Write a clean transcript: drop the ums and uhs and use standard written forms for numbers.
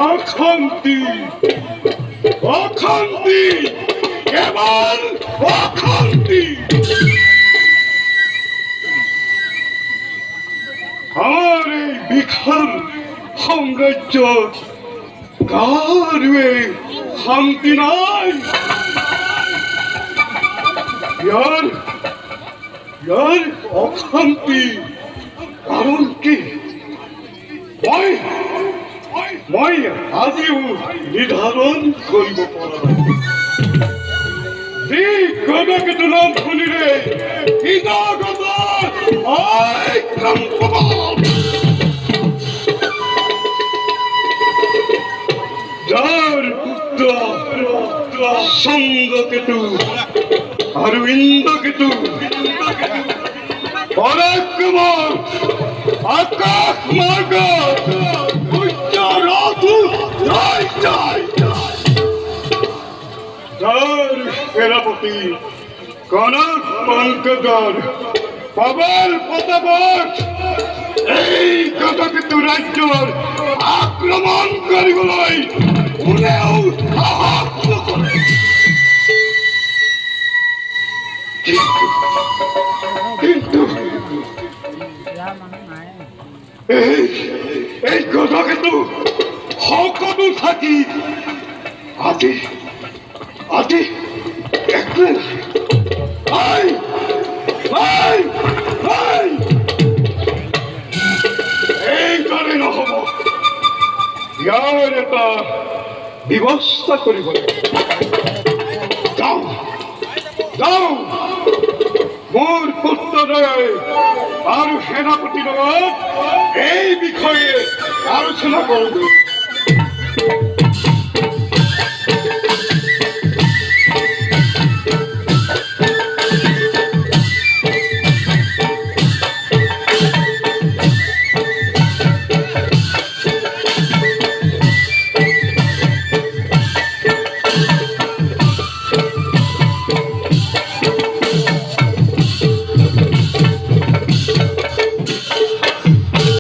অখান্তি অখান্তি কেবল অখান্তি। আমার এই বিখাল সাম্রাজ্য কারবে শান্তি নাই। ইয়ার অশান্তি কারণ কি মই আজিও নিৰ্ধাৰণ কৰিব পৰা নাই। যি গদকেতু নাম শুনিলে যাৰ পুত্ৰ সংগকেতু আৰু ইন্দ্ৰকেতু পৰাক্ৰমৰ আকাশ মাৰ্গ সেনাপতি কনক পংকজৰ পাবল প্ৰতাপত এই গদকেতু ৰাজ্যৰ আক্ৰমণ কৰিবলৈ কোনেও সাহস নকৰে। কিন্তু এই গদকেতু সকলো থাকি আজি আজি এক এইদৰে নহ'ব, ইয়াৰ এটা ব্যৱস্থা কৰিব লাগিব। যাওঁ যাওঁ, মোৰ পুত্ৰদ্বয় আৰু সেনাপতিৰ লগত এই বিষয়ে আলোচনা কৰোঁ।